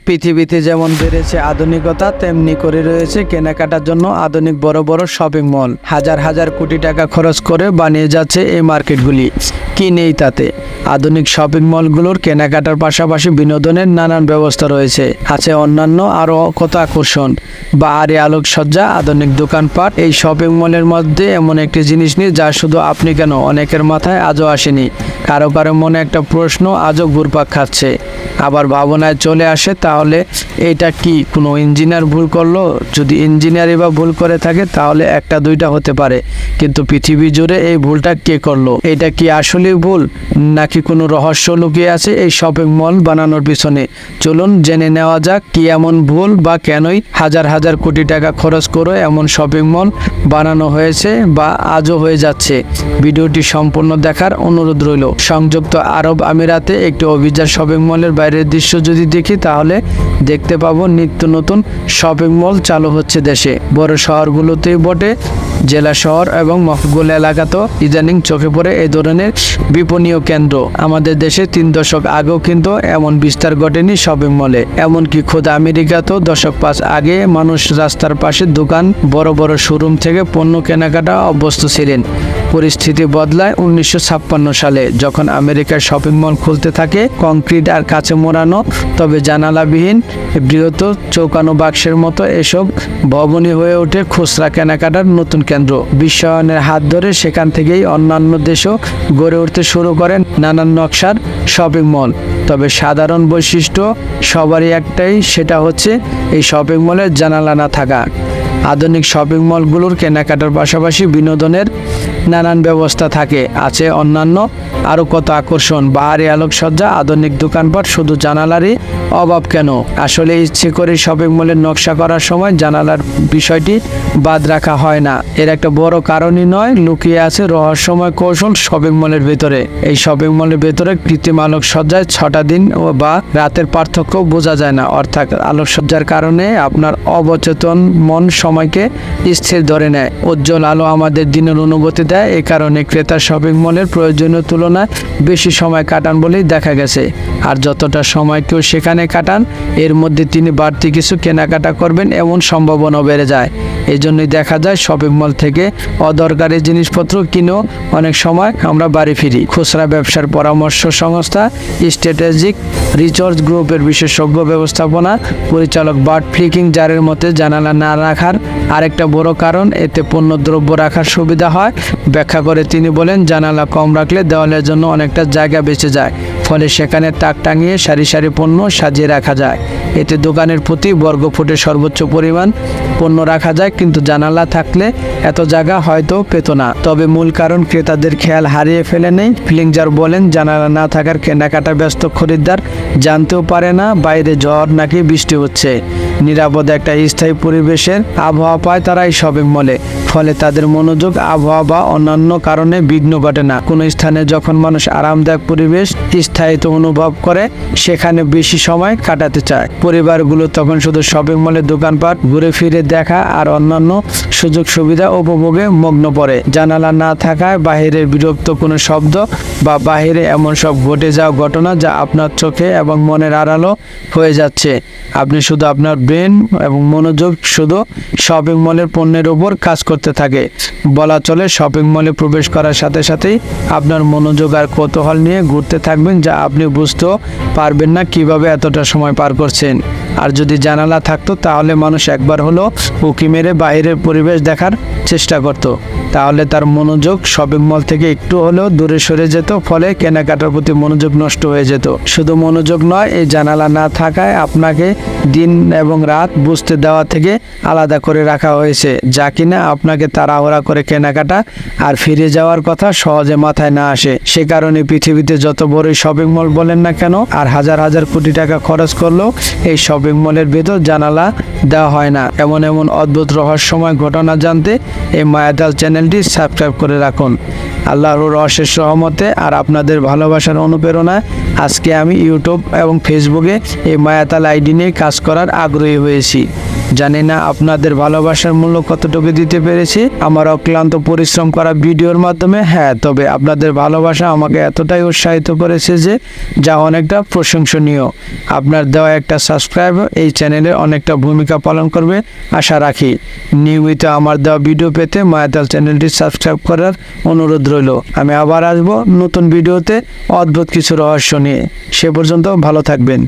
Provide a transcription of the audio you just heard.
পৃথিবীতে যেমন বেড়েছে আধুনিকতা, তেমনি করে রয়েছে কেনাকাটার জন্য আধুনিক বড় বড় শপিং মল। হাজার হাজার কোটি টাকা খরচ করে বানিয়ে যাচ্ছে এই মার্কেটগুলি। কি নেই তাতে? আধুনিক শপিং মলগুলোর কেনাকাটার পাশাপাশি বিনোদনের নানান ব্যবস্থা রয়েছে। আছে অন্যান্য আরও কত আকর্ষণ, বাহারি আলোকসজ্জা, আধুনিক দোকানপাট। এই শপিং মলের মধ্যে এমন একটি জিনিস নেই যা শুধু আপনি কেন, অনেকের মাথায় আজও আসেনি। কারো কারো মনে একটা প্রশ্ন আজও ঘুরপাক খাচ্ছে, আবার ভাবনায় চলে আসে, তাহলে এটা কি কোনো ইঞ্জিনিয়ার ভুল করলো? যদি ইঞ্জিনিয়ারই বা ভুল করে থাকে তাহলে একটা দুইটা হতে পারে, কিন্তু পৃথিবী জুড়ে এই ভুলটা কে করলো? এটা কি আসলেই ভুল, নাকি কোনো রহস্য লুকিয়ে আছে এই শপিং মল বানানোর পিছনে? চলুন জেনে নেওয়া যাক কি এমন ভুল বা কেনই হাজার হাজার কোটি টাকা খরচ করে এমন শপিং মল বানানো হয়েছে বা আজও হয়ে যাচ্ছে। ভিডিওটি সম্পূর্ণ দেখার অনুরোধ রইল। সংযুক্ত আরব আমিরাতে একটি অভিজাত শপিং মলের বাইরের দৃশ্য যদি দেখি, তাহলে দেখতে পাবো নিত্য নতুন শপিং মল চালু হচ্ছে দেশে। বড় শহরগুলোতেই বটে, জেলা শহর এবং মফস্বল এলাকাতেও ইদানিং চোখে পড়ে এই ধরনের বিপণীয় কেন্দ্র। আমাদের দেশে 3 দশক আগেও কিন্তু এমন বিস্তার ঘটেনি শপিং মলে। এমনকি খোদ আমেরিকাতেও দশক 5 আগে মানুষ রাস্তার পাশে দোকান, বড় বড় শোরুম থেকে পণ্য কেনাকাটা অভ্যস্ত ছিলেন। পরিস্থিতি বদলায় 1956 সালে, যখন আমেরিকার শপিং মল খুলতে থাকে কংক্রিট আর কাঁচে মোড়ানো তবে জানালাবিহীন বৃহৎ চৌকানো বাক্সের মতো এসব ভবনই হয়ে ওঠে খুচরা কেনাকাটার নতুন কেন্দ্র। বিশ্বায়নের হাত ধরে সেখান থেকেই অন্যান্য দেশও গড়ে উঠতে শুরু করেন নানান নকশার শপিং মল। তবে সাধারণ বৈশিষ্ট্য সবারই একটাই, সেটা হচ্ছে এই শপিং মলের জানালা না থাকা। আধুনিক শপিং মলগুলোর কেনাকাটার পাশাপাশি বিনোদনের নানান ব্যবস্থা থাকে। আছে অন্যান্য আরও কত আকর্ষণ, বাহারি আলোকসজ্জা, আধুনিক দোকানপাট। শুধু জানালারই অভাব কেন? আসলে ইচ্ছে করে শপিং মলের নকশা করার সময় জানালার বিষয়টি বাদ রাখা হয় না। এর একটা বড় কারণই নয়, লুকিয়ে আছে রহস্যময় কৌশল শপিং মলের ভেতরে। এই শপিং মলের ভেতরে কৃত্রিম আলোকসজ্জায় 6টা দিন বা রাতের পার্থক্য বোঝা যায় না। অর্থাৎ আলোকসজ্জার কারণে আপনার অবচেতন মন সময়কে স্থির ধরে নেয়। উজ্জ্বল আলো আমাদের দিনের অনুভূতি দেয়, এ কারণে ক্রেতা শপিং মলের প্রয়োজনীয় তুলনায় বেশি সময় কাটান বলেই দেখা গেছে। আর যতটা সময় কেউ সেখানে কাটান, এর মধ্যে তিনি বাড়তি কিছু কেনাকাটা করবেন এমন সম্ভাবনা বেড়ে যায়। এই জন্যই দেখা যায় শপিং মল থেকে অদরকারি জিনিসপত্র কিনেও অনেক সময় আমরা বাড়ি ফিরি। খুচরা ব্যবসার পরামর্শ সংস্থা স্ট্র্যাটেজিক রিসার্চ গ্রুপের বিশেষজ্ঞ ব্যবস্থাপনা পরিচালক বার্ট ফ্লিকিং জারের মতে জানালা না রাখার আরেকটা বড় কারণ এতে পণ্যদ্রব্য রাখার সুবিধা হয়। ব্যাখ্যা করে তিনি বলেন, জানালা কম রাখলে দেওয়ালের জন্য অনেকটা জায়গা বেঁচে যায়, ফলে সেখানে তাক টাঙিয়ে সারি সারি পণ্য সাজিয়ে রাখা যায়। এতে দোকানের প্রতি বর্গফুটে সর্বোচ্চ পরিমাণ পণ্য রাখা যায়, কিন্তু জানালা থাকলে এত জায়গা হয়তো পেত না। তবে মূল কারণ ক্রেতাদের খেয়াল হারিয়ে ফেলে নেই। ফ্লিংজার বলেন, জানালা না থাকার কেনাকাটা ব্যস্ত খরিদ্দার জানতেও পারে না বাইরে ঝড় নাকি বৃষ্টি হচ্ছে। নিরাপদ একটা স্থায়ী পরিবেশের আবহাওয়া পায় তারা এই শপিং মলে, ফলে তাদের মনোযোগ আবহাওয়া বা অন্যান্য কারণে বিঘ্ন ঘটে না। কোনো স্থানে যখন মানুষ আরামদায়ক পরিবেশ স্থায়িত্ব অনুভব করে, সেখানে বেশি সময় কাটাতে চায়। পরিবারগুলো তখন শুধু শপিং মলের দোকানপাট ঘুরে ফিরে দেখা আর অন্যান্য সুযোগ সুবিধা উপভোগে মগ্ন পড়ে। জানালা না থাকায় বাহিরের বিরক্ত কোনো শব্দ বা বাহিরে এমন সব ঘটে যাওয়া ঘটনা যা আপনার চোখে এবং মনের আড়ালো হয়ে যাচ্ছে। আপনি শুধু আপনার ব্রেন এবং মনোযোগ শুধু শপিং মলের পণ্যের উপর কাজ করতে থাকে। বলা চলে শপিং মলে প্রবেশ করার সাথে সাথেই আপনার মনোযোগ আর কৌতূহল নিয়ে ঘুরতে থাকবেন, যা আপনি বুঝতেও পারবেন না কিভাবে এতটা সময় পার করছেন। আর যদি জানালা থাকতো, তাহলে মানুষ একবার হলো উঁকি মেরে বাইরের পরিবেশ দেখার চেষ্টা করত। তাহলে তার মনোযোগ শপিং মল থেকে একটু হলেও দূরে সরে যেত, ফলে কেনাকাটার প্রতি মনোযোগ নষ্ট হয়ে যেত। শুধু মনোযোগ নয়, এই জানালা না থাকায় আপনাকে দিন এবং রাত বুঝতে দেওয়া থেকে আলাদা করে রাখা হয়েছে, যা কিনা আপনাকে তাড়াহুড়া করে কেনাকাটা আর ফিরে যাওয়ার কথা সহজে মাথায় না আসে। সে কারণে পৃথিবীতে যত বড়ই শপিং মল বলেন না কেন, আর হাজার হাজার কোটি টাকা খরচ করলেও এই শপিং মলের ভেতর জানালা দেওয়া হয় না। এমন এমন অদ্ভুত রহস্যময় ঘটনা জানতে এই মায়াতাল চ্যানেলটি সাবস্ক্রাইব করে রাখুন। আল্লাহর অশেষ রহমতে আর আপনাদের ভালোবাসার অনুপ্রেরণায় আজকে আমি ইউটিউব এবং ফেসবুকে এই মায়াতাল আইডি নিয়ে কাজ করার আগ্রহী হয়েছি। জানি না আপনাদের ভালোবাসার মূল্য কতটুকু দিতে পেরেছি আমার অক্লান্ত পরিশ্রম করা ভিডিওর মাধ্যমে। হ্যাঁ, তবে আপনাদের ভালোবাসা আমাকে এতটাই উৎসাহিত করেছে যে যা অনেকটা প্রশংসনীয়। আপনার দেওয়া একটা সাবস্ক্রাইব এই চ্যানেলে অনেকটা ভূমিকা পালন করবে আশা রাখি। নিয়মিত আমার দেওয়া ভিডিও পেতে মায়াতাল চ্যানেলটি সাবস্ক্রাইব করার অনুরোধ রইল। আমি আবার আসবো নতুন ভিডিওতে অদ্ভুত কিছু রহস্য নিয়ে। সে পর্যন্ত ভালো থাকবেন।